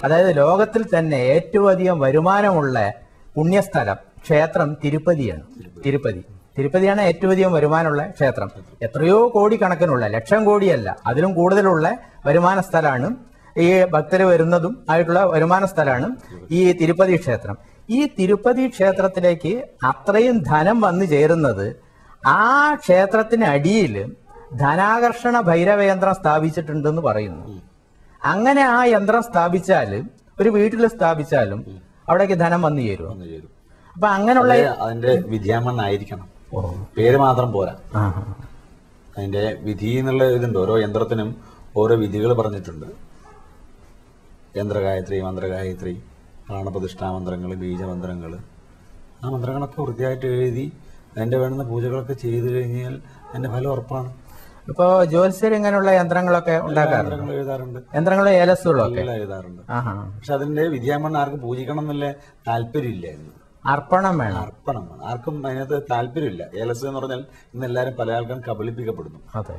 അതായത് ലോകത്തിൽ തന്നെ ഏറ്റവും അധികം വരുമാനമുള്ള പുണ്യസ്ഥലം ക്ഷേത്രം തിരുപ്പതിയാണ്. തിരുപ്പതിയാണ് ഏറ്റവും അധികം വരുമാനമുള്ള ക്ഷേത്രം. എത്രയോ കോടി കണക്കിനുള്ള, ലക്ഷം കോടിയല്ല, അതിലും കൂടുതലുള്ള വരുമാന സ്ഥലമാണ്, ഈ ഭക്തര് വരുന്നതും ആയിട്ടുള്ള വരുമാന സ്ഥലമാണ് ഈ തിരുപ്പതി ക്ഷേത്രം. ഈ തിരുപ്പതി ക്ഷേത്രത്തിലേക്ക് അത്രയും ധനം വന്നു ചേരുന്നത് ആ ക്ഷേത്രത്തിന് അടിയിൽ ധനാകർഷണ ഭൈരവയന്ത്രം സ്ഥാപിച്ചിട്ടുണ്ടെന്ന് പറയുന്നു. അങ്ങനെ ആ യന്ത്രം സ്ഥാപിച്ചാൽ, ഒരു വീട്ടിൽ സ്ഥാപിച്ചാലും അവിടേക്ക് ധനം വന്നു ചേരും. അപ്പൊ അങ്ങനെയുള്ള അതിന്റെ വിദ്യാമണ്ണായിരിക്കണം, പേര് മാത്രം പോരാ. അതിന്റെ വിധി എന്നുള്ള ഇതുണ്ട്. ഓരോ യന്ത്രത്തിനും ഓരോ വിധികൾ പറഞ്ഞിട്ടുണ്ട്. യന്ത്രഗായത്രി, മന്ത്രഗായത്രി, പ്രാണപ്രതിഷ്ഠാമന്ത്രങ്ങൾ, ബീജമന്ത്രങ്ങൾ, ആ മന്ത്രങ്ങളൊക്കെ വൃത്തിയായിട്ട് എഴുതി അതിന്റെ വേണ്ടുന്ന പൂജകളൊക്കെ ചെയ്തു കഴിഞ്ഞാൽ അതിന്റെ ഫലം ഉറപ്പാണ്. ഇപ്പൊ ജ്യോത്സ്യർ ഇങ്ങനെയുള്ള യന്ത്രങ്ങളൊക്കെ ഉണ്ടാക്കാറുണ്ട്, എഴുതാറുണ്ട്, യന്ത്രങ്ങളും ഏലസുകളൊക്കെ എഴുതാറുണ്ട്. പക്ഷെ അതിന്റെ വിദ്യാമണ്ണ് ആർക്കും പൂജിക്കണം എന്നുള്ള താല്പര്യമില്ല. അർപ്പണം വേണം, അർപ്പണം വേണം. ആർക്കും അതിനകത്ത് താല്പര്യമില്ല. ഏലസ് എന്ന് പറഞ്ഞാൽ ഇന്ന് എല്ലാവരും പല ആൾക്കാരും കബളിപ്പിക്കപ്പെടുന്നു. അതെ,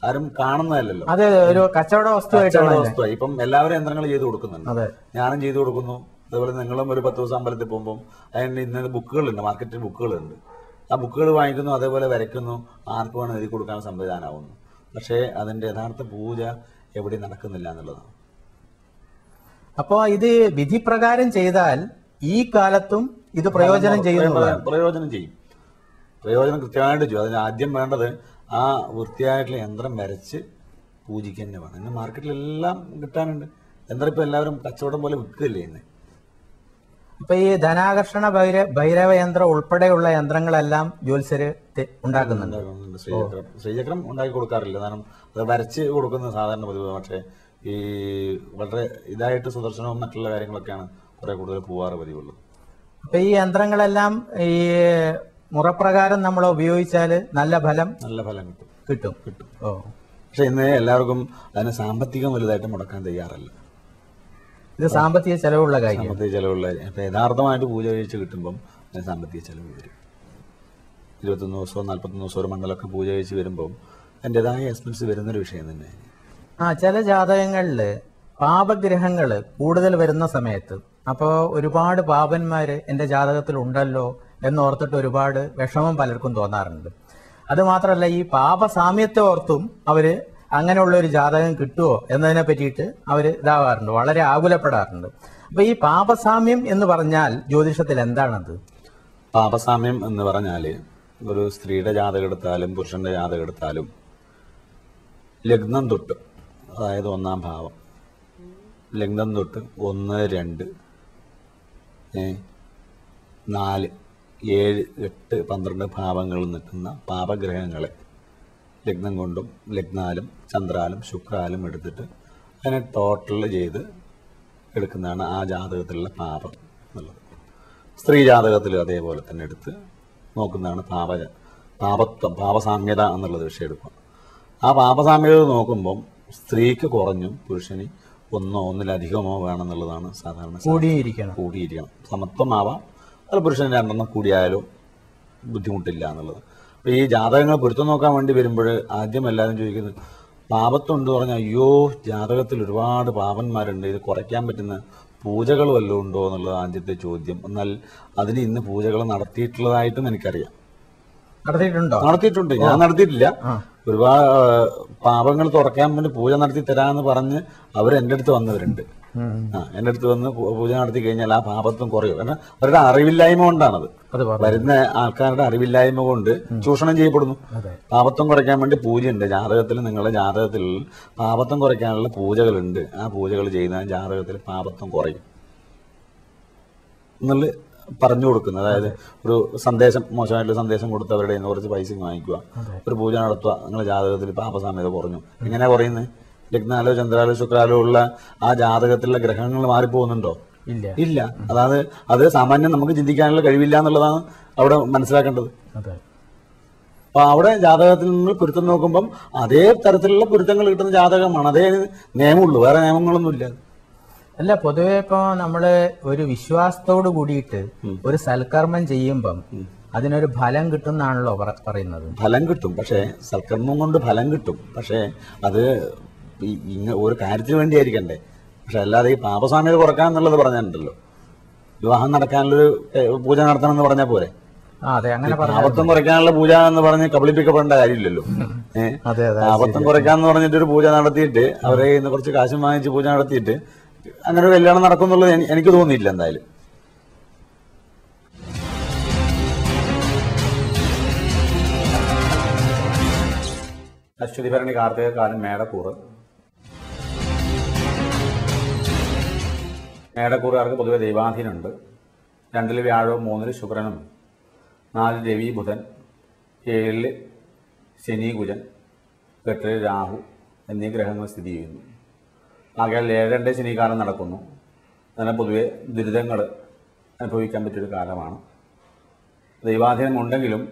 ആരും കാണുന്നതല്ലോ, അത് ഒരു കച്ചവട വസ്തുവായിട്ടാണ്. ഇപ്പം എല്ലാവരും യന്ത്രങ്ങൾ ചെയ്തു കൊടുക്കുന്നുണ്ട്. ഞാനും ചെയ്തു കൊടുക്കുന്നു. അതുപോലെ നിങ്ങളും ഒരു 10 ദിവസം അമ്പലത്തിൽ പോകുമ്പോൾ അതിന് ഇന്ന ബുക്കുകളുണ്ട്, മാർക്കറ്റിൽ ബുക്കുകളുണ്ട്. ആ ബുക്കുകൾ വാങ്ങിക്കുന്നു, അതേപോലെ വരയ്ക്കുന്നു, ആർക്ക് വേണം എഴുതി കൊടുക്കാൻ സംവിധാനമാവുന്നു. പക്ഷേ അതിന്റെ യഥാർത്ഥ പൂജ എവിടെ നടക്കുന്നില്ല എന്നുള്ളതാണ്. അപ്പോ ഇത് വിധിപ്രകാരം ചെയ്താൽ ഈ കാലത്തും ഇത് പ്രയോജനം ചെയ്യും. പ്രയോജനം കൃത്യമായിട്ട് ചെയ്യും. അതിന് ആദ്യം വേണ്ടത് ആ വൃത്തിയായിട്ടുള്ള യന്ത്രം വരച്ച് പൂജിക്കുക തന്നെ വേണം. ഇന്ന് മാർക്കറ്റിലെല്ലാം കിട്ടാനുണ്ട്. യന്ത്രം ഇപ്പൊ എല്ലാവരും കച്ചവടം പോലെ വിൽക്കുകയല്ലേ ഇന്ന്. ഇപ്പൊ ഈ ധനാകർഷണ ഭൈരവ യന്ത്രം ഉൾപ്പെടെയുള്ള യന്ത്രങ്ങളെല്ലാം ജ്യോത്സ്യര് ഉണ്ടാക്കുന്നുണ്ട്. ശ്രീചക്രം ഉണ്ടാക്കി കൊടുക്കാറില്ല, കാരണം അത് വരച്ച് കൊടുക്കുന്നത് സാധാരണ പതിവ്. പക്ഷേ ഈ വളരെ ഇതായിട്ട് സുദർശനവും മറ്റുള്ള കാര്യങ്ങളൊക്കെയാണ് കുറെ കൂടുതൽ പോവാറ് പതിവുള്ളൂ. അപ്പൊ ഈ യന്ത്രങ്ങളെല്ലാം ഈ മുറപ്രകാരം നമ്മൾ ഉപയോഗിച്ചാൽ നല്ല ഫലം കിട്ടും. ഓ, പക്ഷെ ഇന്ന് എല്ലാവർക്കും അതിന് സാമ്പത്തികം വലുതായിട്ട് മുടക്കാൻ തയ്യാറല്ല. ഇത് സാമ്പത്തിക ചെലവുള്ള കാര്യം. സാമ്പത്തിക ചെലവുള്ള കാര്യം. അപ്പൊ യഥാർത്ഥമായിട്ട് പൂജ കഴിച്ച് കിട്ടുമ്പം അതിന് സാമ്പത്തിക ചെലവ് വരും. 21 ദിവസവും 41 ദിവസവും ഒരു മണ്ഡലമൊക്കെ പൂജ കഴിച്ച് വരുമ്പം അതിൻ്റെതായ എക്സ്പെൻസ് വരുന്നൊരു വിഷയം തന്നെ. ചില ജാതകങ്ങളില് പാപഗ്രഹങ്ങള് കൂടുതൽ വരുന്ന സമയത്ത്, അപ്പോ ഒരുപാട് പാപന്മാര് എന്റെ ജാതകത്തിൽ ഉണ്ടല്ലോ എന്നോർത്തിട്ട് ഒരുപാട് വിഷമം പലർക്കും തോന്നാറുണ്ട്. അത് മാത്രമല്ല, ഈ പാപസാമ്യത്തെ ഓർത്തും അവര് അങ്ങനെയുള്ള ഒരു ജാതകം കിട്ടുമോ എന്നതിനെ പറ്റിയിട്ട് അവര് ഇതാവാറുണ്ട്, വളരെ ആകുലപ്പെടാറുണ്ട്. അപ്പൊ ഈ പാപസാമ്യം എന്ന് പറഞ്ഞാൽ ജ്യോതിഷത്തിൽ എന്താണത്? പാപസാമ്യം എന്ന് പറഞ്ഞാല് ഒരു സ്ത്രീയുടെ ജാതകം എടുത്താലും പുരുഷന്റെ ജാതകം എടുത്താലും ലഗ്നം തൊട്ട്, അതായത് 1-ാം ഭാവം, ലഗ്നം തൊട്ട് 1, 2, 4, 7, 8, 12 ഭാവങ്ങളിൽ നിൽക്കുന്ന പാപഗ്രഹങ്ങളെ ലഗ്നം കൊണ്ടും ലഗ്നാലും ചന്ദ്രാലും ശുക്രാലും എടുത്തിട്ട് അതിനെ ടോട്ടൽ ചെയ്ത് എടുക്കുന്നതാണ് ആ ജാതകത്തിലുള്ള പാപം എന്നുള്ളത്. സ്ത്രീ ജാതകത്തിൽ അതേപോലെ തന്നെ എടുത്ത് നോക്കുന്നതാണ് പാപസാമ്യത എന്നുള്ളത് വിഷയം എടുക്കുക. ആ പാപസാമ്യത നോക്കുമ്പം സ്ത്രീക്ക് കുറഞ്ഞും പുരുഷന് 1-ഓ 1-ലധികമോ വേണമെന്നുള്ളതാണ് സാധാരണ. കൂടിയിരിക്കണം. സമത്വമാവാം. അത് പുരുഷന് 2 കൂടിയായാലും ബുദ്ധിമുട്ടില്ല എന്നുള്ളത്. അപ്പൊ ഈ ജാതകങ്ങൾ പൊരുത്തം നോക്കാൻ വേണ്ടി വരുമ്പോൾ ആദ്യം എല്ലാവരും ചോദിക്കുന്നത് പാപത്തുണ്ട് പറഞ്ഞാൽ, അയ്യോ ജാതകത്തിൽ ഒരുപാട് പാപന്മാരുണ്ട്, ഇത് കുറയ്ക്കാൻ പറ്റുന്ന പൂജകൾ വല്ലതും ഉണ്ടോ എന്നുള്ളത് ആദ്യത്തെ ചോദ്യം. എന്നാൽ അതിന് ഇന്ന് പൂജകൾ നടത്തിയിട്ടുള്ളതായിട്ടും എനിക്കറിയാം. നടത്തിയിട്ടുണ്ട്, ഞാൻ നടത്തിയിട്ടില്ല. ഒരുപാട് പാപങ്ങൾ തുറക്കാൻ വേണ്ടി പൂജ നടത്തി തരാമെന്ന് പറഞ്ഞ് അവർ എൻ്റെ അടുത്ത് വന്നവരുണ്ട്. എൻ്റെ അടുത്ത് വന്ന് പൂജ നടത്തി കഴിഞ്ഞാൽ ആ പാപത്വം കുറയും. കാരണം അവരുടെ അറിവില്ലായ്മ കൊണ്ടാണത്. വരുന്ന ആൾക്കാരുടെ അറിവില്ലായ്മ കൊണ്ട് ചൂഷണം ചെയ്യപ്പെടുന്നു. പാപത്വം കുറയ്ക്കാൻ വേണ്ടി പൂജയുണ്ട് ജാതകത്തിൽ. നിങ്ങളുടെ ജാതകത്തിൽ പാപത്വം കുറയ്ക്കാനുള്ള പൂജകളുണ്ട്. ആ പൂജകൾ ചെയ്യുന്ന ജാതകത്തിൽ പാപത്വം കുറയും എന്നുള്ള പറഞ്ഞു കൊടുക്കുന്നത്. അതായത് ഒരു സന്ദേശം, മോശമായിട്ടുള്ള സന്ദേശം കൊടുത്ത് അവരുടെ കുറച്ച് പൈസ വാങ്ങിക്കുക, ഒരു പൂജ നടത്തുക, നിങ്ങളുടെ ജാതകത്തിൽ പാപസാമ്യത കുറഞ്ഞു. എങ്ങനെയാ കുറയുന്നത്? ലഗ്നാലോ ചന്ദ്രാലോ ശുക്രാലോ ഉള്ള ആ ജാതകത്തിലുള്ള ഗ്രഹങ്ങൾ മാറിപ്പോകുന്നുണ്ടോ? ഇല്ല. അതായത് അത് സാമാന്യം നമുക്ക് ചിന്തിക്കാനുള്ള കഴിവില്ല എന്നുള്ളതാണ് അവിടെ മനസ്സിലാക്കേണ്ടത്. അപ്പൊ അവിടെ ജാതകത്തിൽ നിന്ന് പൊരുത്തം നോക്കുമ്പം അതേ തരത്തിലുള്ള പൊരുത്തങ്ങൾ കിട്ടുന്ന ജാതകമാണ്. അതേ നിയമമുള്ളൂ, വേറെ നിയമങ്ങളൊന്നുമില്ല. അല്ല, പൊതുവെ ഇപ്പൊ നമ്മള് ഒരു വിശ്വാസത്തോട് കൂടിയിട്ട് ഒരു സൽക്കർമ്മം ചെയ്യുമ്പം അതിനൊരു ഫലം കിട്ടുന്നാണല്ലോ പറയുന്നത്. ഫലം കിട്ടും, പക്ഷെ സൽക്കർമ്മം കൊണ്ട് ഫലം കിട്ടും. പക്ഷെ അത് ഒരു കാര്യത്തിന് വേണ്ടിയായിരിക്കണ്ടേ. പക്ഷെ അല്ലാതെ ഈ പാപസാമ്യത കുറക്കാൻ എന്നുള്ളത് പറഞ്ഞിട്ടുണ്ടല്ലോ, വിവാഹം നടക്കാനുള്ളൊരു പൂജ നടത്തണം എന്ന് പറഞ്ഞാൽ പോരെ. അതെ, അങ്ങനെ പാപത്വം കുറയ്ക്കാനുള്ള പൂജ എന്ന് പറഞ്ഞ് കബളിപ്പിക്കപ്പെടേണ്ട കാര്യമില്ലല്ലോ. പാപത്വം കുറയ്ക്കാന്ന് പറഞ്ഞിട്ട് ഒരു പൂജ നടത്തിയിട്ട് അവരെ ഇന്ന് കുറച്ച് കാശും വാങ്ങിച്ച് പൂജ നടത്തിയിട്ട് അങ്ങനെ ഒരു കല്യാണം നടക്കും എന്നുള്ളത് എനിക്ക് തോന്നിയില്ല എന്തായാലും. അശ്വതി ഭരണി കാർത്തിക കാലം മേടക്കൂറ്. മേടക്കൂറുകാർക്ക് പൊതുവെ ദൈവാധീനമുണ്ട്. 2 വ്യാഴവും 3 ശുക്രനും 4 രവി ബുധൻ 7 ശനി കുജൻ 8 രാഹു എന്നീ ഗ്രഹങ്ങൾ സ്ഥിതി ചെയ്യുന്നു. ആകയാൽ 7 ശനികാലം നടക്കുന്നു. അങ്ങനെ പൊതുവെ ദുരിതങ്ങൾ അനുഭവിക്കാൻ പറ്റിയൊരു കാലമാണ്. ദൈവാധീനം ഉണ്ടെങ്കിലും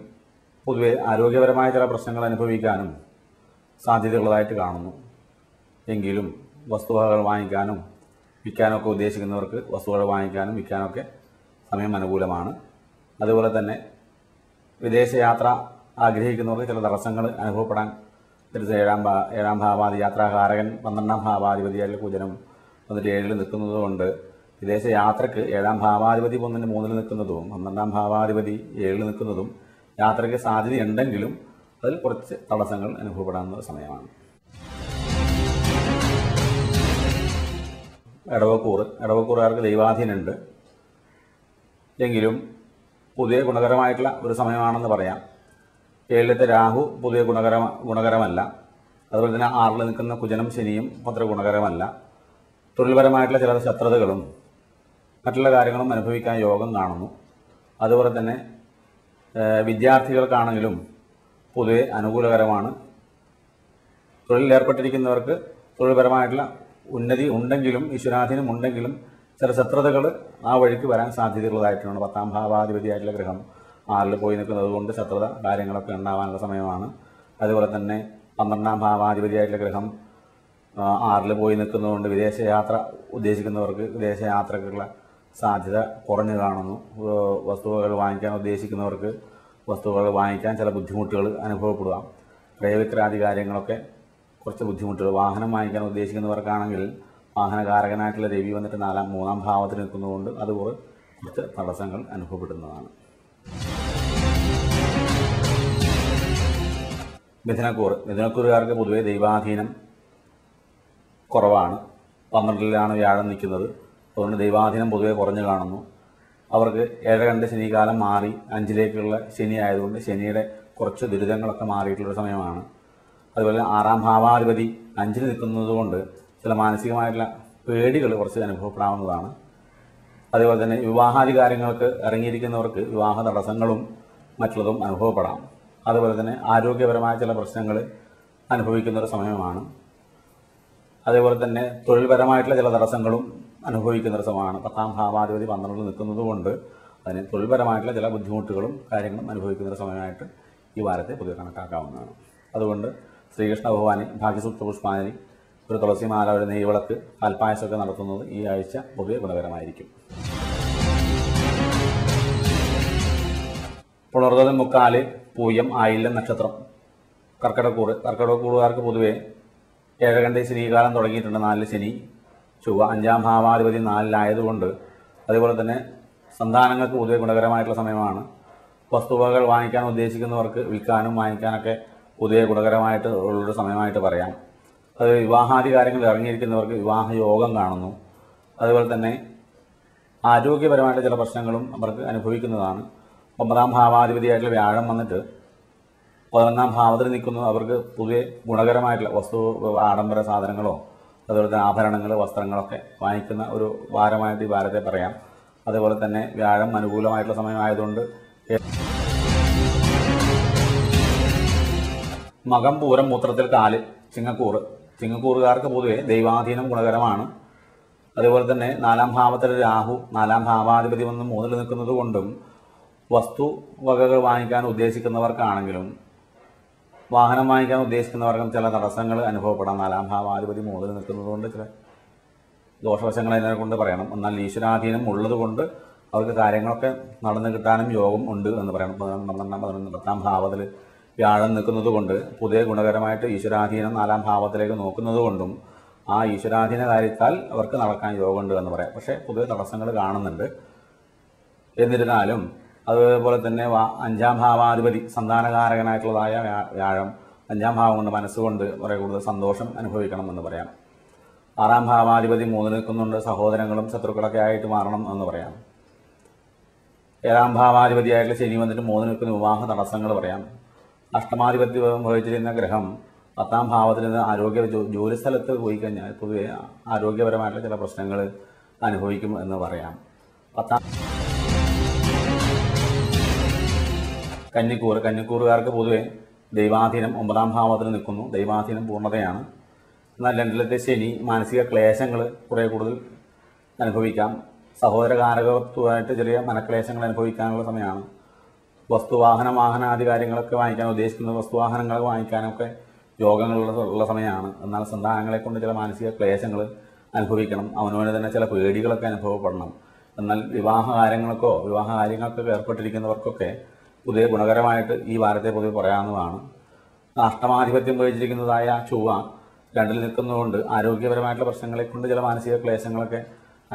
പൊതുവെ ആരോഗ്യപരമായ ചില പ്രശ്നങ്ങൾ അനുഭവിക്കാനും സാധ്യതയുള്ളതായിട്ട് കാണുന്നു. എങ്കിലും വസ്തുവകകൾ വാങ്ങിക്കാനും വിൽക്കാനൊക്കെ ഉദ്ദേശിക്കുന്നവർക്ക് വസ്തുവകൾ വാങ്ങിക്കാനും വിൽക്കാനൊക്കെ സമയം അനുകൂലമാണ്. അതുപോലെ തന്നെ വിദേശയാത്ര ആഗ്രഹിക്കുന്നവർക്ക് ചില തടസ്സങ്ങൾ അനുഭവപ്പെടാൻ ഏഴാം ഭാവാധി യാത്രാകാരകൻ 12ാം ഭാവാധിപതിയായ കുജനും വന്നിട്ട് 7 നിൽക്കുന്നത് കൊണ്ട് വിദേശയാത്രയ്ക്ക് 7ാം ഭാവാധിപതി 3 നിൽക്കുന്നതും 12ാം ഭാവാധിപതി 7 നിൽക്കുന്നതും യാത്രയ്ക്ക് സാധ്യതയുണ്ടെങ്കിലും അതിൽ കുറച്ച് തടസ്സങ്ങൾ അനുഭവപ്പെടാവുന്ന സമയമാണ്. ഇടവക്കൂറുകാർക്ക് ദൈവാധീനമുണ്ട്. എങ്കിലും പൊതുവെ ഗുണകരമായിട്ടുള്ള ഒരു സമയമാണെന്ന് പറയാം. 7ത്തെ രാഹു പൊതുവെ ഗുണകരമല്ല. അതുപോലെ തന്നെ 6 നിൽക്കുന്ന കുജനും ശനിയും അത്ര ഗുണകരമല്ല. തൊഴിൽപരമായിട്ടുള്ള ചില ശത്രുതകളും മറ്റുള്ള കാര്യങ്ങളും അനുഭവിക്കാൻ യോഗം കാണുന്നു. അതുപോലെ തന്നെ വിദ്യാർത്ഥികൾക്കാണെങ്കിലും പൊതുവെ അനുകൂലകരമാണ്. തൊഴിലിലേർപ്പെട്ടിരിക്കുന്നവർക്ക് തൊഴിൽപരമായിട്ടുള്ള ഉന്നതി ഉണ്ടെങ്കിലും ഈശ്വരാധീനം ഉണ്ടെങ്കിലും ചില ശത്രുതകൾ ആ വഴിക്ക് വരാൻ സാധ്യതയുള്ളതായിട്ടാണ്. 10ാം ഭാവാധിപതിയായിട്ടുള്ള ഗ്രഹം 6 പോയി നിൽക്കുന്നത് കൊണ്ട് ശത്രുത കാര്യങ്ങളൊക്കെ ഉണ്ടാവാനുള്ള സമയമാണ്. അതുപോലെ തന്നെ 12ാം ഭാവാധിപതിയായിട്ടുള്ള ഗ്രഹം 6 പോയി നിൽക്കുന്നതുകൊണ്ട് വിദേശയാത്ര ഉദ്ദേശിക്കുന്നവർക്ക് വിദേശയാത്രക്കുള്ള സാധ്യത കുറഞ്ഞു കാണുന്നു. വസ്തുവകൾ വാങ്ങിക്കാൻ ഉദ്ദേശിക്കുന്നവർക്ക് വസ്തുവകൾ വാങ്ങിക്കാൻ ചില ബുദ്ധിമുട്ടുകൾ അനുഭവപ്പെടുക. ക്രയവിക്രാദി കാര്യങ്ങളൊക്കെ കുറച്ച് ബുദ്ധിമുട്ടുകൾ. വാഹനം വാങ്ങിക്കാൻ ഉദ്ദേശിക്കുന്നവർക്കാണെങ്കിൽ വാഹനകാരകനായിട്ടുള്ള രവി വന്നിട്ട് 3ാം ഭാവത്തിൽ നിൽക്കുന്നതുകൊണ്ട് അതുപോലെ കുറച്ച് തടസ്സങ്ങൾ അനുഭവപ്പെടുന്നതാണ്. മിഥുനക്കൂറുകാർക്ക് പൊതുവെ ദൈവാധീനം കുറവാണ്. 12ലാണ് വ്യാഴം നിൽക്കുന്നത്. അതുകൊണ്ട് ദൈവാധീനം പൊതുവെ കുറഞ്ഞു കാണുന്നു. അവർക്ക് 7 ശനികാലം മാറി 5ലേക്കുള്ള ശനി ആയതുകൊണ്ട് ശനിയുടെ കുറച്ച് ദുരിതങ്ങളൊക്കെ മാറിയിട്ടുള്ളൊരു സമയമാണ്. അതുപോലെ 6ാം ഭാവാധിപതി 5 നിൽക്കുന്നത് കൊണ്ട് ചില മാനസികമായിട്ടുള്ള പേടികൾ കുറച്ച് അനുഭവപ്പെടാവുന്നതാണ്. അതുപോലെ തന്നെ വിവാഹാദി കാര്യങ്ങൾക്ക് ഇറങ്ങിയിരിക്കുന്നവർക്ക് വിവാഹ തടസ്സങ്ങളും മറ്റുള്ളതും അനുഭവപ്പെടാം. അതുപോലെ തന്നെ ആരോഗ്യപരമായ ചില പ്രശ്നങ്ങൾ അനുഭവിക്കുന്നൊരു സമയമാണ്. അതേപോലെ തന്നെ തൊഴിൽപരമായിട്ടുള്ള ചില തടസ്സങ്ങളും അനുഭവിക്കുന്നൊരു സമയമാണ്. 10ാം ഭാവാധിപതി 12 നിൽക്കുന്നത് കൊണ്ട് അതിന് തൊഴിൽപരമായിട്ടുള്ള ചില ബുദ്ധിമുട്ടുകളും കാര്യങ്ങളും അനുഭവിക്കുന്നൊരു സമയമായിട്ട് ഈ വാരത്തെ പൊതുവെ കണക്കാക്കാവുന്നതാണ്. അതുകൊണ്ട് ശ്രീകൃഷ്ണ ഭഗവാനെ ഭാഗ്യസൂക്ത പുഷ്പാഞ്ജലി, ഒരു തുളസിമാല, ഒരു നെയ്വിളക്ക്, പാൽപ്പായസമൊക്കെ നടത്തുന്നത് ഈ ആഴ്ച പൊതുവെ ഗുണകരമായിരിക്കും. പുണർതം മുക്കാല് പൂയം ആയില്യം നക്ഷത്രം. കർക്കിടകൂറുകാർക്ക് പൊതുവെ 7 ശനികാലം തുടങ്ങിയിട്ടുണ്ട്. 4 ശനി ചൊവ്വ 5ാം ഭാവാധിപതി 4-ലായതുകൊണ്ട് അതുപോലെ തന്നെ സന്താനങ്ങൾക്ക് പൊതുവെ ഗുണകരമായിട്ടുള്ള സമയമാണ്. വസ്തുവകകൾ വാങ്ങിക്കാൻ ഉദ്ദേശിക്കുന്നവർക്ക് വിൽക്കാനും വാങ്ങിക്കാനൊക്കെ പൊതുവെ ഗുണകരമായിട്ട് ഉള്ളൊരു സമയമായിട്ട് പറയാം. അത് വിവാഹാദി കാര്യങ്ങൾ ഇറങ്ങിയിരിക്കുന്നവർക്ക് വിവാഹ യോഗം കാണുന്നു. അതുപോലെ തന്നെ ആരോഗ്യപരമായിട്ട് ചില പ്രശ്നങ്ങളും അവർക്ക് അനുഭവിക്കുന്നതാണ്. 9ാം ഭാവാധിപതിയായിട്ടുള്ള വ്യാഴം വന്നിട്ട് 11ാം ഭാവത്തിൽ നിൽക്കുന്നു. അവർക്ക് പൊതുവെ ഗുണകരമായിട്ടുള്ള വസ്തു ആഡംബര സാധനങ്ങളോ അതുപോലെ തന്നെ ആഭരണങ്ങൾ, വസ്ത്രങ്ങളൊക്കെ വാങ്ങിക്കുന്ന ഒരു വാരമായിട്ട് ഈ വാരത്തെ പറയാം. അതുപോലെ തന്നെ വ്യാഴം അനുകൂലമായിട്ടുള്ള സമയമായതുകൊണ്ട് മകം പൂരം മൂത്രത്തിൽ കാല്. ചിങ്ങക്കൂറുകാർക്ക് പൊതുവെ ദൈവാധീനം ഗുണകരമാണ്. അതുപോലെ തന്നെ 4ാം ഭാവത്തിൽ രാഹു 4ാം ഭാവാധിപതി വന്ന് 3 നിൽക്കുന്നത് കൊണ്ടും വസ്തു വകകൾ വാങ്ങിക്കാൻ ഉദ്ദേശിക്കുന്നവർക്കാണെങ്കിലും വാഹനം വാങ്ങിക്കാൻ ഉദ്ദേശിക്കുന്നവർക്കും ചില തടസ്സങ്ങൾ അനുഭവപ്പെടാം. 4ാം ഭാവാധിപതി 3 നിൽക്കുന്നത് കൊണ്ട് ചില ദോഷവശങ്ങൾ അതിനെ കൊണ്ട് പറയണം. എന്നാൽ ഈശ്വരാധീനം ഉള്ളത് കൊണ്ട് അവർക്ക് കാര്യങ്ങളൊക്കെ നടന്നു കിട്ടാനും യോഗം ഉണ്ട് എന്ന് പറയണം. 10ാം ഭാവത്തിൽ വ്യാഴം നിൽക്കുന്നത് കൊണ്ട് പൊതുവെ ഗുണകരമായിട്ട് ഈശ്വരാധീനം 4ാം ഭാവത്തിലേക്ക് നോക്കുന്നത് കൊണ്ടും ആ ഈശ്വരാധീന കാര്യത്താൽ അവർക്ക് നടക്കാൻ യോഗമുണ്ട് എന്ന് പറയാം. പക്ഷേ പൊതുവെ തടസ്സങ്ങൾ കാണുന്നുണ്ട്. എന്നിരുന്നാലും അതുപോലെ തന്നെ അഞ്ചാം ഭാവാധിപതി സന്താനകാരകനായിട്ടുള്ളതായ വ്യാഴം 5ാം ഭാവം കൊണ്ട് മനസ്സുകൊണ്ട് കുറേ കൂടുതൽ സന്തോഷം അനുഭവിക്കണം എന്ന് പറയാം. 6ാം ഭാവാധിപതി 3 നിൽക്കുന്നുണ്ട്, സഹോദരങ്ങളും ശത്രുക്കളൊക്കെ ആയിട്ട് മാറണം എന്ന് പറയാം. 7ാം ഭാവാധിപതിയായിട്ടുള്ള ശനി വന്നിട്ട് 3 നിൽക്കുന്ന വിവാഹ തടസ്സങ്ങൾ പറയാം. അഷ്ടമാധിപത്യം വഹിച്ചിരുന്ന ഗ്രഹം 10ാം ഭാവത്തിൽ നിന്ന് ജോലിസ്ഥലത്ത് പോയി കഴിഞ്ഞാൽ പൊതുവെ ആരോഗ്യപരമായിട്ടുള്ള ചില പ്രശ്നങ്ങൾ അനുഭവിക്കും എന്ന് പറയാം. കന്നിക്കൂറുകാർക്ക് പൊതുവെ ദൈവാധീനം 9ാം ഭാവത്തിൽ നിൽക്കുന്നു. ദൈവാധീനം പൂർണ്ണതയാണ്. എന്നാൽ 2ാമത്തെ ശനി മാനസിക ക്ലേശങ്ങൾ കുറേ കൂടുതൽ അനുഭവിക്കാം. സഹോദരകാരകത്വമായിട്ട് ചെറിയ മനക്ലേശങ്ങൾ അനുഭവിക്കാനുള്ള സമയമാണ്. വാഹനാദി കാര്യങ്ങളൊക്കെ വാങ്ങിക്കാൻ ഉദ്ദേശിക്കുന്ന വസ്തുവാഹനങ്ങളൊക്കെ വാങ്ങിക്കാനൊക്കെ യോഗങ്ങളുള്ള സമയമാണ്. എന്നാൽ സന്താനങ്ങളെ കൊണ്ട് ചില മാനസിക ക്ലേശങ്ങൾ അനുഭവിക്കണം. അവനവന് തന്നെ ചില പേടികളൊക്കെ അനുഭവപ്പെടണം. എന്നാൽ വിവാഹ കാര്യങ്ങൾക്കൊക്കെ ഏർപ്പെട്ടിരിക്കുന്നവർക്കൊക്കെ പൊതുവെ ഗുണകരമായിട്ട് ഈ വാരത്തെ പൊതുവെ പറയാവുന്നതാണ്. അഷ്ടമാധിപത്യം വഹിച്ചിരിക്കുന്നതായ ചൊവ്വ 2ൽ നിൽക്കുന്നതുകൊണ്ട് ആരോഗ്യപരമായിട്ടുള്ള പ്രശ്നങ്ങളെ കൊണ്ട് ചില മാനസിക ക്ലേശങ്ങളൊക്കെ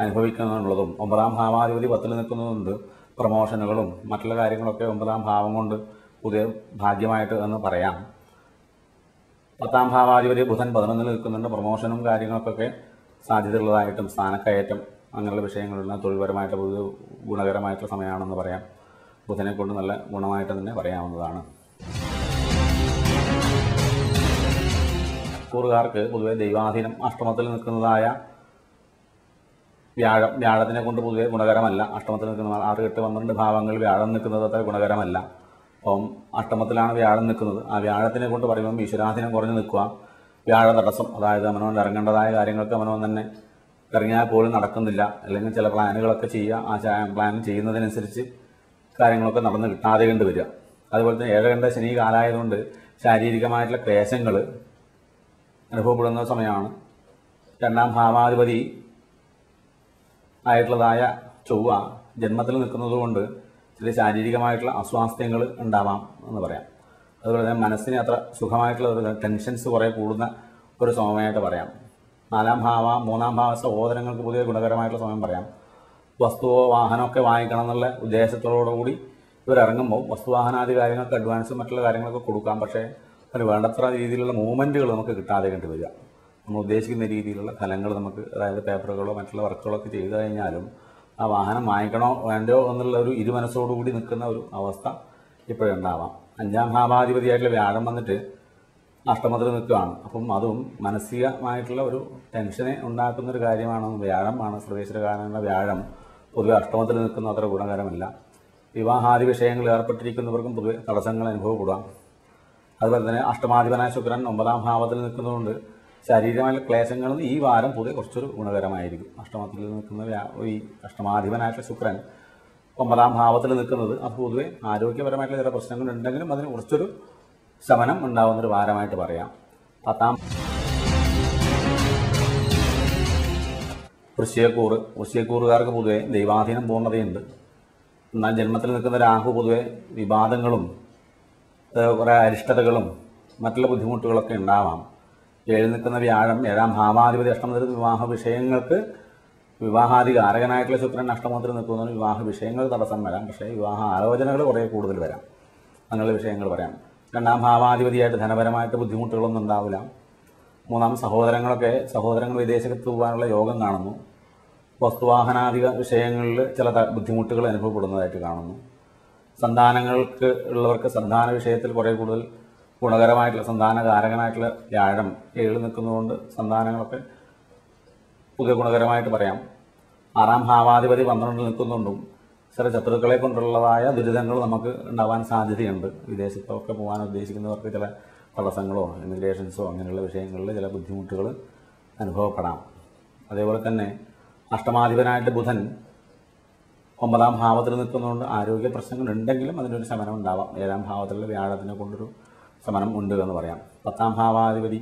അനുഭവിക്കുന്നുള്ളതും 9ാം ഭാവാധിപതി 10ൽ നിൽക്കുന്നതുകൊണ്ട് പ്രമോഷനുകളും മറ്റുള്ള കാര്യങ്ങളൊക്കെ 9ാം ഭാവം കൊണ്ട് പുതിയ ഭാഗ്യമായിട്ട് എന്ന് പറയാം. 10ാം ഭാവാധിപതി ബുധൻ 11ൽ നിൽക്കുന്നുണ്ട്. പ്രമോഷനും കാര്യങ്ങൾക്കൊക്കെ സാധ്യതയുള്ളതായിട്ടും സ്ഥാനക്കയറ്റം അങ്ങനെയുള്ള വിഷയങ്ങളുള്ള തൊഴിൽപരമായിട്ട് പൊതുവെ ഗുണകരമായിട്ടുള്ള സമയമാണെന്ന് പറയാം. ബുധനെ കൊണ്ട് നല്ല ഗുണമായിട്ട് തന്നെ പറയാവുന്നതാണ്. കൂറുകാർക്ക് പൊതുവെ ദൈവാധീനം അഷ്ടമത്തിൽ നിൽക്കുന്നതായ വ്യാഴത്തിനെ കൊണ്ട് പൊതുവെ ഗുണകരമല്ല. അഷ്ടമത്തിൽ നിൽക്കുന്ന 6, 8, 12 ഭാവങ്ങളിൽ വ്യാഴം നിൽക്കുന്നത് അത്ര ഗുണകരമല്ല. അപ്പം അഷ്ടമത്തിലാണ് വ്യാഴം നിൽക്കുന്നത്. ആ വ്യാഴത്തിനെ കൊണ്ട് പറയുമ്പോൾ ഈശ്വരാധീനം കുറഞ്ഞു നിൽക്കുക, വ്യാഴ തടസ്സം, അതായത് അവനവൻ ഇറങ്ങേണ്ടതായ കാര്യങ്ങൾക്ക് അവനവൻ തന്നെ ഇറങ്ങിയാൽ പോലും നടക്കുന്നില്ല. അല്ലെങ്കിൽ ചില പ്ലാനുകളൊക്കെ ചെയ്യുക, ആ പ്ലാൻ ചെയ്യുന്നതിനനുസരിച്ച് കാര്യങ്ങളൊക്കെ നടന്ന് കിട്ടാതെ കണ്ട് വരിക. അതുപോലെ തന്നെ 7 ശനി കാലമായതുകൊണ്ട് ശാരീരികമായിട്ടുള്ള ക്ലേശങ്ങൾ അനുഭവപ്പെടുന്ന സമയമാണ്. 2ാം ഭാവാധിപതി ആയിട്ടുള്ളതായ ചൊവ്വ ജന്മത്തിൽ നിൽക്കുന്നതുകൊണ്ട് ചില ശാരീരികമായിട്ടുള്ള അസ്വാസ്ഥ്യങ്ങൾ ഉണ്ടാവാം എന്ന് പറയാം. അതുപോലെ തന്നെ മനസ്സിന് അത്ര സുഖമായിട്ടുള്ള ടെൻഷൻസ് കുറേ കൂടുന്ന ഒരു സമയമായിട്ട് പറയാം. 3ാം ഭാവ സഹോദരങ്ങൾക്ക് പുതിയ ഗുണകരമായിട്ടുള്ള സമയം പറയാം. വസ്തുവോ വാഹനമൊക്കെ വാങ്ങിക്കണം എന്നുള്ള ഉദ്ദേശത്തോടുകൂടി ഇവരിറങ്ങുമ്പോൾ വസ്തുവാഹനാദി കാര്യങ്ങൾക്ക് അഡ്വാൻസും മറ്റുള്ള കാര്യങ്ങളൊക്കെ കൊടുക്കാം. പക്ഷേ അതിന് വേണ്ടത്ര രീതിയിലുള്ള മൂവ്മെൻറ്റുകൾ നമുക്ക് കിട്ടാതെ കണ്ടു വരിക. നമ്മൾ ഉദ്ദേശിക്കുന്ന രീതിയിലുള്ള ഫലങ്ങൾ നമുക്ക്, അതായത് പേപ്പറുകളോ മറ്റുള്ള വർക്കുകളോ ഒക്കെ ചെയ്തു കഴിഞ്ഞാലും ആ വാഹനം വാങ്ങിക്കണോ വേണ്ടോ എന്നുള്ള ഒരു ഇരുമനസ്സോടുകൂടി നിൽക്കുന്ന ഒരു അവസ്ഥ ഇപ്പോഴുണ്ടാവാം. 5ാം ഭാവാധിപതിയായിട്ടുള്ള വ്യാഴം വന്നിട്ട് അഷ്ടമത്തിൽ നിൽക്കുകയാണ്. അപ്പം അതും മാനസികമായിട്ടുള്ള ഒരു ടെൻഷനെ ഉണ്ടാക്കുന്നൊരു കാര്യമാണ്. വ്യാഴമാണ് സർവേശ്വരകാരനുള്ള വ്യാഴം പൊതുവെ അഷ്ടമത്തിൽ നിൽക്കുന്ന അത്ര ഗുണകരമല്ല. വിവാഹാദി വിഷയങ്ങളിൽ ഏർപ്പെട്ടിരിക്കുന്നവർക്കും പൊതുവെ തടസ്സങ്ങൾ അനുഭവപ്പെടാം. അതുപോലെ തന്നെ അഷ്ടമാധിപനായ ശുക്രൻ 9ാം ഭാവത്തിൽ നിൽക്കുന്നതുകൊണ്ട് ശാരീരികമായ ക്ലേശങ്ങൾ ഈ വാരം പൊതുവെ കുറച്ചൊരു ഗുണകരമായിരിക്കും. അഷ്ടമത്തിൽ നിൽക്കുന്ന ഈ അഷ്ടമാധിപനായിട്ടുള്ള ശുക്രൻ 9ാം ഭാവത്തിൽ നിൽക്കുന്നത് അത് പൊതുവെ ആരോഗ്യപരമായിട്ടുള്ള ചില പ്രശ്നങ്ങൾ ഉണ്ടെങ്കിലും അതിന് കുറച്ചൊരു ശമനം ഉണ്ടാകുന്നൊരു വാരമായിട്ട് പറയാം. 10ാം വൃശ്ചികക്കൂറുകാർക്ക് പൊതുവെ ദൈവാധീനം പൂർണ്ണതയുണ്ട്. എന്നാൽ ജന്മത്തിൽ നിൽക്കുന്ന രാഹു പൊതുവെ വിവാദങ്ങളും കുറേ അരിഷ്ടതകളും മറ്റുള്ള ബുദ്ധിമുട്ടുകളൊക്കെ ഉണ്ടാവാം. 7ൽ നിൽക്കുന്ന വ്യാഴം 7ാം ഭാവാധിപതി അഷ്ടമത്തിൽ വിവാഹ വിഷയങ്ങൾക്ക് വിവാഹാദി കാരകനായിട്ടുള്ള ശുക്രൻ അഷ്ടമത്തിൽ നിൽക്കുന്നതിന് വിവാഹ വിഷയങ്ങൾ തടസ്സം വരാം. പക്ഷേ വിവാഹ ആലോചനകൾ കുറേ കൂടുതൽ വരാം. അങ്ങനെയുള്ള വിഷയങ്ങൾ പറയാം. 2ാം ഭാവാധിപതിയായിട്ട് ധനപരമായിട്ട് ബുദ്ധിമുട്ടുകളൊന്നും ഉണ്ടാവില്ല. 3ാം സഹോദരങ്ങൾ വിദേശത്ത് പോകാനുള്ള യോഗം കാണുന്നു. വസ്തുവാഹനാധിക വിഷയങ്ങളിൽ ചില ബുദ്ധിമുട്ടുകൾ അനുഭവപ്പെടുന്നതായിട്ട് കാണുന്നു. സന്താനങ്ങൾക്ക് ഉള്ളവർക്ക് സന്താന വിഷയത്തിൽ കുറേ കൂടുതൽ ഗുണകരമായിട്ടുള്ള സന്താനകാരകനായിട്ടുള്ള വ്യാഴം 7ൽ നിൽക്കുന്നതുകൊണ്ട് സന്താനങ്ങളൊക്കെ പുതിയ ഗുണകരമായിട്ട് പറയാം. 6ാം ഭാവാധിപതി 12ൽ നിൽക്കുന്നുണ്ടും ചില ശത്രുക്കളെ കൊണ്ടുള്ളതായ ദുരിതങ്ങൾ നമുക്ക് ഉണ്ടാവാൻ സാധ്യതയുണ്ട്. വിദേശത്തൊക്കെ പോകാൻ ഉദ്ദേശിക്കുന്നവർക്ക് ചില തടസ്സങ്ങളോ ഇമിഗ്രേഷൻസോ അങ്ങനെയുള്ള വിഷയങ്ങളിൽ ചില ബുദ്ധിമുട്ടുകൾ അനുഭവപ്പെടാം. അതേപോലെ തന്നെ അഷ്ടമാധിപനായിട്ട് ബുധൻ 9ാം ഭാവത്തിൽ നിൽക്കുന്നതുകൊണ്ട് ആരോഗ്യ പ്രശ്നങ്ങൾ ഉണ്ടെങ്കിലും അതിനൊരു ശമനം ഉണ്ടാവാം. 7ാം ഭാവത്തിലുള്ള വ്യാഴത്തിനെ കൊണ്ടൊരു ശമനം ഉണ്ട് എന്ന് പറയാം. 10ാം ഭാവാധിപതി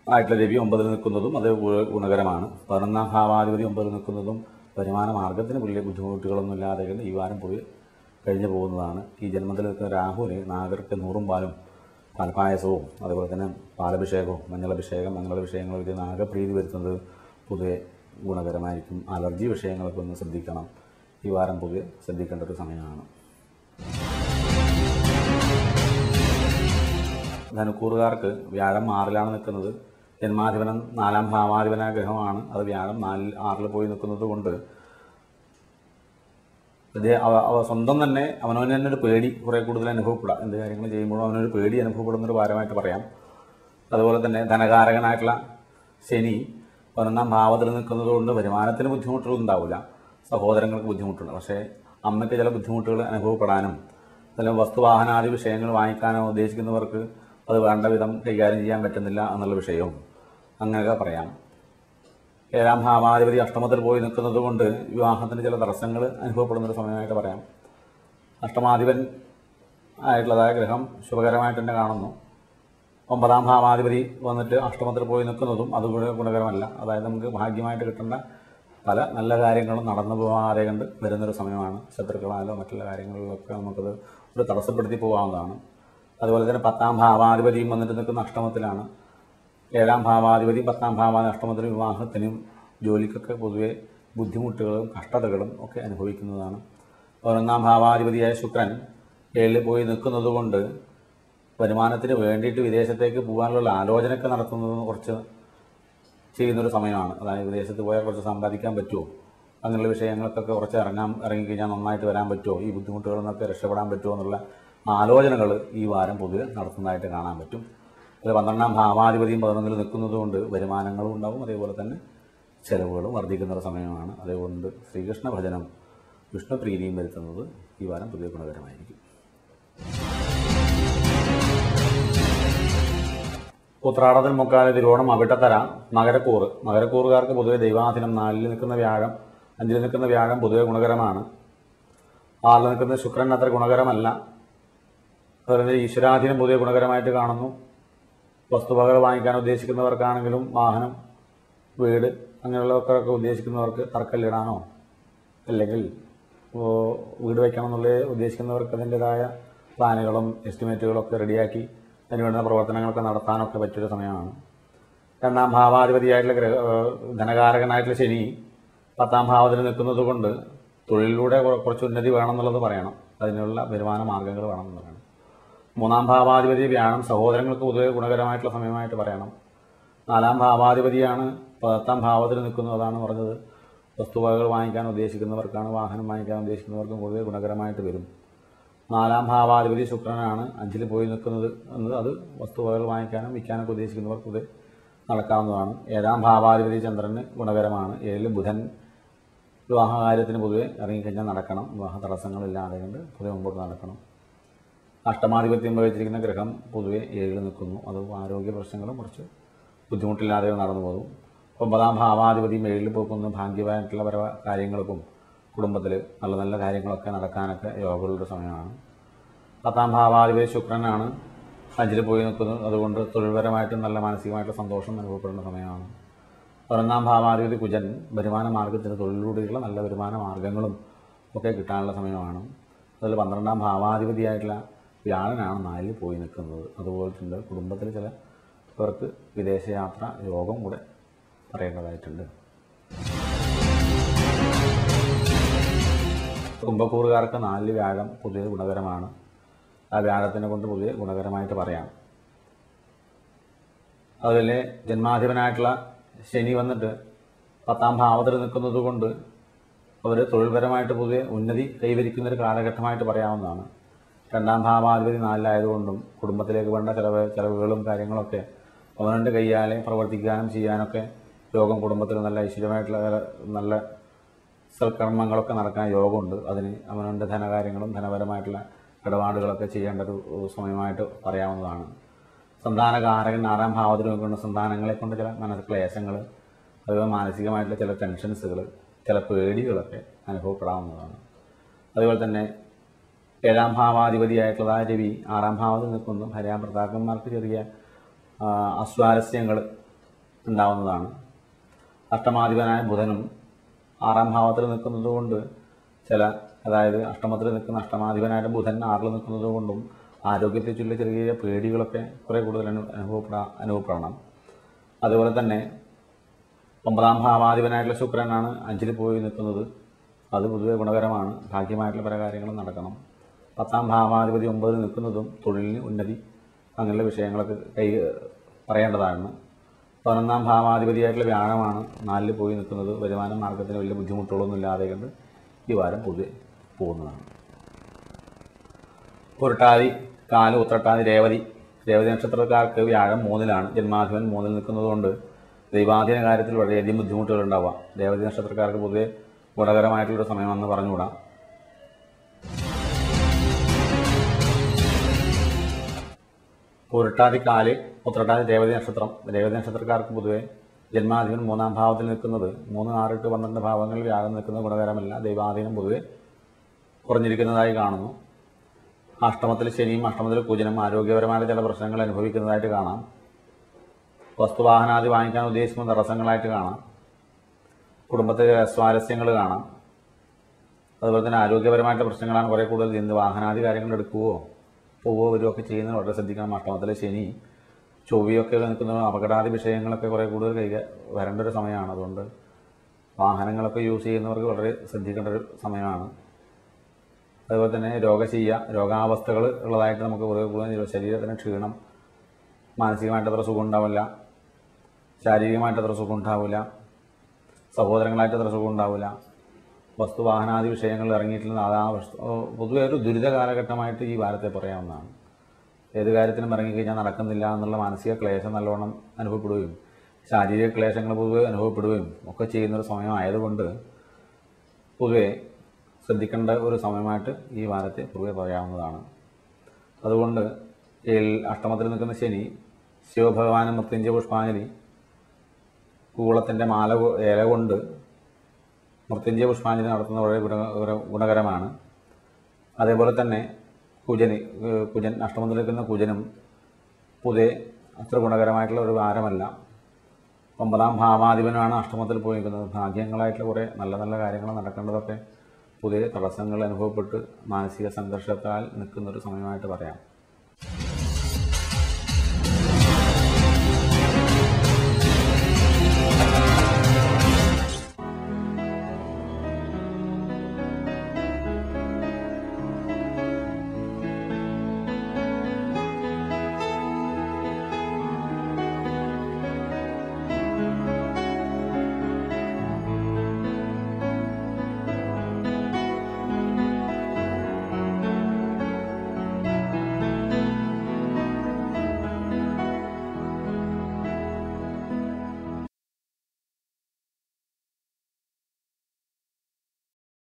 ആയിട്ടുള്ള രവി 9ൽ നിൽക്കുന്നതും അത് ഗുണകരമാണ്. 11ാം ഭാവാധിപതി 9ൽ നിൽക്കുന്നതും വരുമാന മാർഗത്തിന് വലിയ ബുദ്ധിമുട്ടുകളൊന്നും ഇല്ലാതെ ഈ വാരം പോയി കഴിഞ്ഞു പോകുന്നതാണ്. ഈ ജന്മത്തിൽ നിൽക്കുന്ന രാഹുവിന് നാഗർക്ക് 100 പാലും പാൽപ്പായസവും അതുപോലെ തന്നെ പാലഭിഷേകവും മഞ്ഞളഭിഷേകം മംഗളഭിഷേകങ്ങളൊക്കെ ആകെ പ്രീതി വരുത്തുന്നത് പൊതുവെ ഗുണകരമായിരിക്കും. അലർജി വിഷയങ്ങളൊക്കെ ഒന്ന് ശ്രദ്ധിക്കണം. ഈ വാരം പൊതുവെ ശ്രദ്ധിക്കേണ്ട ഒരു സമയമാണ്. ധനുക്കൂറുകാർക്ക് വ്യാഴം 6ലാണ് നിൽക്കുന്നത്. ജന്മാധിപനം 4ാം ഭാവാധിപന ഗ്രഹമാണ്. അത് വ്യാഴം 6ൽ പോയി നിൽക്കുന്നത് കൊണ്ട് സ്വന്തം തന്നെ അവനവന് തന്നെ ഒരു പേടി കുറേ കൂടുതൽ അനുഭവപ്പെടാം. എന്ത് കാര്യങ്ങൾ ചെയ്യുമ്പോഴും അവനൊരു പേടി അനുഭവപ്പെടുന്നൊരു ഭാരമായിട്ട് പറയാം. അതുപോലെ തന്നെ ധനകാരകനായിട്ടുള്ള ശനി 11ാം ഭാവത്തിൽ നിൽക്കുന്നത് കൊണ്ട് വരുമാനത്തിന് ബുദ്ധിമുട്ടുകൾ ഉണ്ടാവില്ല, സഹോദരങ്ങൾക്ക് ബുദ്ധിമുട്ടുണ്ട്. പക്ഷേ അമ്മയ്ക്ക് ചില ബുദ്ധിമുട്ടുകൾ അനുഭവപ്പെടാനും ചില വസ്തുവാഹനാദി വിഷയങ്ങൾ വാങ്ങിക്കാനോ ഉദ്ദേശിക്കുന്നവർക്ക് അത് വേണ്ട വിധം കൈകാര്യം ചെയ്യാൻ പറ്റുന്നില്ല എന്നുള്ള വിഷയവും അങ്ങനെയൊക്കെ പറയാം. 7ാം ഭാവാധിപതി അഷ്ടമത്തിൽ പോയി നിൽക്കുന്നത് കൊണ്ട് വിവാഹത്തിന് ചില തടസ്സങ്ങൾ അനുഭവപ്പെടുന്നൊരു സമയമായിട്ട് പറയാം. അഷ്ടമാധിപൻ ആയിട്ടുള്ളതായ ഗ്രഹം ശുഭകരമായിട്ട് തന്നെ കാണുന്നു. 9ാം ഭാവാധിപതി വന്നിട്ട് അഷ്ടമത്തിൽ പോയി നിൽക്കുന്നതും അതുകൂടെ ഗുണകരമല്ല. അതായത് നമുക്ക് ഭാഗ്യമായിട്ട് കിട്ടേണ്ട പല നല്ല കാര്യങ്ങളും നടന്നു പോകാതെ കണ്ട് വരുന്നൊരു സമയമാണ്. ശത്രുക്കളായാലോ മറ്റുള്ള കാര്യങ്ങളിലൊക്കെ നമുക്കത് ഒരു തടസ്സപ്പെടുത്തി പോകാവുന്നതാണ്. അതുപോലെ തന്നെ 10ാം ഭാവാധിപതിയും വന്നിട്ട് നിൽക്കുന്ന അഷ്ടമത്തിലാണ്. 7ാം ഭാവാധിപതി 10ാം ഭാവാധി അഷ്ടമത്തിൽ വിവാഹത്തിനും ജോലിക്കൊക്കെ പൊതുവെ ബുദ്ധിമുട്ടുകളും കഷ്ടതകളും ഒക്കെ അനുഭവിക്കുന്നതാണ്. 11ാം ഭാവാധിപതിയായ ശുക്രൻ 7ൽ പോയി നിൽക്കുന്നത് കൊണ്ട് വരുമാനത്തിന് വേണ്ടിയിട്ട് വിദേശത്തേക്ക് പോകാനുള്ള ആലോചനയൊക്കെ നടത്തുന്നത് കുറച്ച് ചെയ്യുന്നൊരു സമയമാണ്. അതായത് വിദേശത്ത് പോയാൽ കുറച്ച് സമ്പാദിക്കാൻ പറ്റുമോ, അങ്ങനെയുള്ള വിഷയങ്ങൾക്കൊക്കെ കുറച്ച് ഇറങ്ങിക്കഴിഞ്ഞാൽ നന്നായിട്ട് വരാൻ പറ്റുമോ, ഈ ബുദ്ധിമുട്ടുകളിൽ നിന്നൊക്കെ രക്ഷപ്പെടാൻ പറ്റുമോ എന്നുള്ള ആലോചനകൾ ഈ വാരം പൊതുവെ നടത്തുന്നതായിട്ട് കാണാൻ പറ്റും. അതിൽ 12ാം ഭാവാധിപതിയും 11ൽ നിൽക്കുന്നത് കൊണ്ട് വരുമാനങ്ങളും ഉണ്ടാവും, അതേപോലെ തന്നെ ചെലവുകളും വർദ്ധിക്കുന്നൊരു സമയമാണ്. അതുകൊണ്ട് ശ്രീകൃഷ്ണ ഭജനം വിഷ്ണുപ്രീതിയും വരുത്തുന്നത് ഈ വാരം പൊതുവെ ഗുണകരമായിരിക്കും. ഉത്രാടത്തിൽ മുക്കാല തിരുവോണം അവിട്ടത്തര മകരക്കൂറുകാർക്ക് പൊതുവെ ദൈവാധീനം 4ൽ നിൽക്കുന്ന വ്യാഴം 5ൽ നിൽക്കുന്ന വ്യാഴം പൊതുവെ ഗുണകരമാണ്. 6ൽ നിൽക്കുന്ന ശുക്രൻ അത്ര ഗുണകരമല്ല. അതുപോലെ ഈശ്വരാധീനം പൊതുവെ ഗുണകരമായിട്ട് കാണുന്നു. വസ്തുവകകൾ വാങ്ങിക്കാൻ ഉദ്ദേശിക്കുന്നവർക്കാണെങ്കിലും വാഹനം, വീട് അങ്ങനെയുള്ളവർക്കൊക്കെ ഉദ്ദേശിക്കുന്നവർക്ക് തറക്കല്ലിടാനോ അല്ലെങ്കിൽ വീട് വയ്ക്കണം എന്നുള്ള ഉദ്ദേശിക്കുന്നവർക്ക് അതിൻ്റെതായ പ്ലാനുകളും എസ്റ്റിമേറ്റുകളൊക്കെ റെഡിയാക്കി അതിനുവേണ്ട പ്രവർത്തനങ്ങളൊക്കെ നടത്താനൊക്കെ പറ്റിയൊരു സമയമാണ്. 2ാം ഭാവാധിപതിയായിട്ടുള്ള ധനകാരകനായിട്ടുള്ള ശനി 10ാം ഭാവത്തിൽ നിൽക്കുന്നത് കൊണ്ട് തൊഴിലിലൂടെ കുറച്ച് ഉന്നതി വേണമെന്നുള്ളത് പറയണം. അതിനുള്ള വരുമാന മാർഗ്ഗങ്ങൾ വേണമെന്ന് പറയണം. 3ാം ഭാവാധിപതി വ്യാഴം സഹോദരങ്ങൾക്ക് പൊതുവെ ഗുണകരമായിട്ടുള്ള സമയമായിട്ട് പറയണം. 4ാം ഭാവാധിപതിയാണ് 10ാം ഭാവത്തിൽ നിൽക്കുന്നതാണ് പറഞ്ഞത്. വസ്തുവകകൾ വാങ്ങിക്കാൻ ഉദ്ദേശിക്കുന്നവർക്കാണ്, വാഹനം വാങ്ങിക്കാൻ ഉദ്ദേശിക്കുന്നവർക്കും പൊതുവെ ഗുണകരമായിട്ട് വരും. 4ാം ഭാവാധിപതി ശുക്രനാണ് 5ൽ പോയി നിൽക്കുന്നത് എന്നത് അത് വസ്തുവകകൾ വാങ്ങിക്കാനും വിൽക്കാനൊക്കെ ഉദ്ദേശിക്കുന്നവർക്ക് ഇത് നടക്കാവുന്നതാണ്. 7ാം ഭാവാധിപതി ചന്ദ്രന് ഗുണകരമാണ്. 7ൽ ബുധൻ വിവാഹകാര്യത്തിന് പൊതുവെ ഇറങ്ങിക്കഴിഞ്ഞാൽ നടക്കണം, വിവാഹ തടസ്സങ്ങളില്ലാതെ കൊണ്ട് പൊതുവെ മുമ്പോട്ട് നടക്കണം. അഷ്ടമാധിപത്യം വഹിച്ചിരിക്കുന്ന ഗ്രഹം പൊതുവെ 7ൽ നിൽക്കുന്നു. അത് ആരോഗ്യ പ്രശ്നങ്ങളും കുറച്ച് ബുദ്ധിമുട്ടില്ലാതെ നടന്നു പോകും. 9ാം ഭാവാധിപതിയും 7ൽ പോകുന്ന ഭാഗ്യമായിട്ടുള്ള പല കാര്യങ്ങൾക്കും കുടുംബത്തിൽ നല്ല നല്ല കാര്യങ്ങളൊക്കെ നടക്കാനൊക്കെ യോഗമുള്ളൊരു സമയമാണ്. 10ാം ഭാവാധിപതി ശുക്രനാണ് 5ൽ പോയി നിൽക്കുന്നത്. അതുകൊണ്ട് തൊഴിൽപരമായിട്ടും നല്ല മാനസികമായിട്ടുള്ള സന്തോഷം അനുഭവപ്പെടുന്ന സമയമാണ്. 11ാം ഭാവാധിപതി കുജൻ വരുമാന മാർഗ്ഗത്തിന് തൊഴിലിലൂടെയുള്ള നല്ല വരുമാന മാർഗ്ഗങ്ങളും ഒക്കെ കിട്ടാനുള്ള സമയമാണ്. അതിൽ 12ാം ഭാവാധിപതിയായിട്ടുള്ള വ്യാഴനാണ് 4ൽ പോയി നിൽക്കുന്നത്. അതുപോലെ തന്നെ കുടുംബത്തിൽ ചില പേർക്ക് വിദേശയാത്ര യോഗം കൂടെ പറയേണ്ടതായിട്ടുണ്ട്. കുംഭക്കൂറുകാർക്ക് 4ൽ വ്യാഴം പൊതുവെ ഗുണകരമാണ്. ആ വ്യാഴത്തിനെ കൊണ്ട് പൊതുവെ ഗുണകരമായിട്ട് പറയാം. അതുപോലെ ജന്മാധിപനായിട്ടുള്ള ശനി വന്നിട്ട് 10ാം ഭാവത്തിൽ നിൽക്കുന്നത് കൊണ്ട് അവർ തൊഴിൽപരമായിട്ട് പൊതുവെ ഉന്നതി കൈവരിക്കുന്നൊരു കാലഘട്ടമായിട്ട് പറയാവുന്നതാണ്. 2ാം ഭാവാധിപതി 4ലായതുകൊണ്ടും കുടുംബത്തിലേക്ക് വേണ്ട ചിലവുകളും കാര്യങ്ങളൊക്കെ അവനവൻ്റെ കൈയാലെ പ്രവർത്തിക്കാനും ചെയ്യാനൊക്കെ യോഗം, കുടുംബത്തിൽ നല്ല ഐശ്വര്യമായിട്ടുള്ള നല്ല സൽക്കർമ്മങ്ങളൊക്കെ നടക്കാൻ യോഗമുണ്ട്. അതിന് അവനവൻ്റെ ധനകാര്യങ്ങളും ധനപരമായിട്ടുള്ള ഇടപാടുകളൊക്കെ ചെയ്യേണ്ട ഒരു സമയമായിട്ട് പറയാവുന്നതാണ്. സന്താനകാരകൻ 6ാം ഭാവത്തിൽ കൊണ്ട് സന്താനങ്ങളെ കൊണ്ട് ചില മനഃക്ലേശങ്ങൾ, അതുപോലെ മാനസികമായിട്ടുള്ള ചില ടെൻഷൻസുകൾ, ചില പേടികളൊക്കെ അനുഭവപ്പെടാവുന്നതാണ്. അതുപോലെ തന്നെ 7ാം ഭാവാധിപതിയായിട്ടുള്ള രവി 6ാം ഭാവത്തിൽ നിൽക്കുന്നു. ഭാര്യാഭർത്താക്കന്മാർക്ക് ചെറിയ അസ്വാരസ്യങ്ങൾ ഉണ്ടാവുന്നതാണ്. അഷ്ടമാധിപനായ ബുധനും 6ാം ഭാവത്തിൽ നിൽക്കുന്നത് കൊണ്ട് അതായത് അഷ്ടമത്തിൽ നിൽക്കുന്ന അഷ്ടമാധിപനായിട്ട് ബുധൻ 6ൽ നിൽക്കുന്നത് കൊണ്ടും ആരോഗ്യത്തെ ചൊല്ലി ചെറിയ ചെറിയ പേടികളൊക്കെ കുറേ കൂടുതൽ അനുഭവപ്പെടണം. അതുപോലെ തന്നെ 9ാം ഭാവാധിപനായിട്ടുള്ള ശുക്രനാണ് 5ൽ പോയി നിൽക്കുന്നത്. അത് പൊതുവെ ഗുണകരമാണ്. ഭാഗ്യമായിട്ടുള്ള പല കാര്യങ്ങളും നടക്കണം. 10ാം ഭാവാധിപതി 9ൽ നിൽക്കുന്നതും തൊഴിലിന് ഉന്നതി അങ്ങനെയുള്ള വിഷയങ്ങളൊക്കെ പറയേണ്ടതാണ്. 11ാം ഭാവാധിപതിയായിട്ടുള്ള വ്യാഴമാണ് 4ൽ പോയി നിൽക്കുന്നത്. വരുമാന മാർഗത്തിന് വലിയ ബുദ്ധിമുട്ടുകളൊന്നും ഇല്ലാതെ കൊണ്ട് ഈ വാരം പൊതുവെ പോകുന്നതാണ്. പുരട്ടാതി, കാല്, ഉത്രട്ടാതി, രേവതി നക്ഷത്രക്കാർക്ക് വ്യാഴം 3ലാണ്. ജന്മാധിപൻ 3ൽ നിൽക്കുന്നതുകൊണ്ട് ദൈവാധീന കാര്യത്തിൽ വളരെയധികം ബുദ്ധിമുട്ടുകൾ ഉണ്ടാവാം. രേവതി നക്ഷത്രക്കാർക്ക് പൊതുവെ ഗുണകരമായിട്ടുള്ളൊരു സമയമെന്ന് പറഞ്ഞുകൂടാ. പുരട്ടാതി, കാല്, ഉത്രട്ടാതി, രേവതി നക്ഷത്രക്കാർക്ക് പൊതുവെ ജന്മാധിപൻ 3ാം ഭാവത്തിൽ നിൽക്കുന്നത് 3, 6, 8, 12 ഭാവങ്ങളിൽ വ്യാഴം നിൽക്കുന്നത് ഗുണകരമല്ല. ദൈവാധീനം പൊതുവെ കുറഞ്ഞിരിക്കുന്നതായി കാണുന്നു. അഷ്ടമത്തിൽ ശനിയും അഷ്ടമത്തിൽ കുജനും ആരോഗ്യപരമായ ചില പ്രശ്നങ്ങൾ അനുഭവിക്കുന്നതായിട്ട് കാണാം. വസ്തുവാഹനാദി വാങ്ങിക്കാൻ ഉദ്ദേശിക്കുന്ന തടസ്സങ്ങളായിട്ട് കാണാം. കുടുംബത്തിൽ സ്വാരസ്യങ്ങൾ കാണാം. അതുപോലെ തന്നെ ആരോഗ്യപരമായിട്ട് പ്രശ്നങ്ങളാണ് കുറേ കൂടുതൽ. എന്ത് വാഹനാദി കാര്യങ്ങൾ എടുക്കുകയോ പോവുകയോ വരുമൊക്കെ ചെയ്യുന്നത് വളരെ ശ്രദ്ധിക്കണം. അഷ്ടമത്തിലെ ശനി ചൊവ്വയൊക്കെ നിൽക്കുന്ന അപകടാദി വിഷയങ്ങളൊക്കെ കുറേ കൂടുതൽ വരേണ്ട ഒരു സമയമാണ്. അതുകൊണ്ട് വാഹനങ്ങളൊക്കെ യൂസ് ചെയ്യുന്നവർക്ക് വളരെ ശ്രദ്ധിക്കേണ്ട ഒരു സമയമാണ്. അതുപോലെ തന്നെ രോഗാവസ്ഥകൾ ഉള്ളതായിട്ട് നമുക്ക് കുറേ കൂടുതൽ ശരീരത്തിന് ക്ഷീണം, മാനസികമായിട്ടത്ര സുഖം ഉണ്ടാവില്ല, ശാരീരികമായിട്ടത്ര സുഖം ഉണ്ടാവില്ല, സഹോദരങ്ങളായിട്ടത്ര സുഖം ഉണ്ടാവില്ല. വസ്തുവാഹനാദി വിഷയങ്ങൾ ഇറങ്ങിയിട്ടുള്ള പൊതുവെ ഒരു ദുരിത കാലഘട്ടമായിട്ട് ഈ വാരത്തെ പറയാവുന്നതാണ്. ഏത് കാര്യത്തിനും ഇറങ്ങിക്കഴിഞ്ഞാൽ നടക്കുന്നില്ല എന്നുള്ള മാനസിക ക്ലേശം നല്ലോണം അനുഭവപ്പെടുകയും ശാരീരിക ക്ലേശങ്ങൾ പൊതുവെ അനുഭവപ്പെടുകയും ഒക്കെ ചെയ്യുന്നൊരു സമയമായതുകൊണ്ട് പൊതുവെ ശ്രദ്ധിക്കേണ്ട ഒരു സമയമായിട്ട് ഈ വാരത്തെ പൊതുവെ പറയാവുന്നതാണ്. അതുകൊണ്ട് അഷ്ടമത്തിൽ നിൽക്കുന്ന ശനി ശിവഭഗവാനും മൃത്യുഞ്ജയ പുഷ്പാഞ്ജലി കൂളത്തിൻ്റെ ഇല കൊണ്ട് മൃത്യുഞ്ജയ പുഷ്പാഞ്ജലി നടത്തുന്നത് വളരെ ഗുണകരമാണ്. അതേപോലെ തന്നെ കുജൻ അഷ്ടമത്തിൽ നിൽക്കുന്ന കുജനും പൊതുവെ അത്ര ഗുണകരമായിട്ടുള്ള ഒരു വാരമല്ല. 9ാം ഭാവാധിപനാണ് അഷ്ടമത്തിൽ പോയി നിൽക്കുന്നത്. ഭാഗ്യങ്ങളായിട്ടുള്ള കുറേ നല്ല നല്ല കാര്യങ്ങൾ നടക്കേണ്ടതൊക്കെ പുതിയ തടസ്സങ്ങൾ അനുഭവപ്പെട്ട് മാനസിക സംഘർഷത്താൽ നിൽക്കുന്നൊരു സമയമായിട്ട് പറയാം.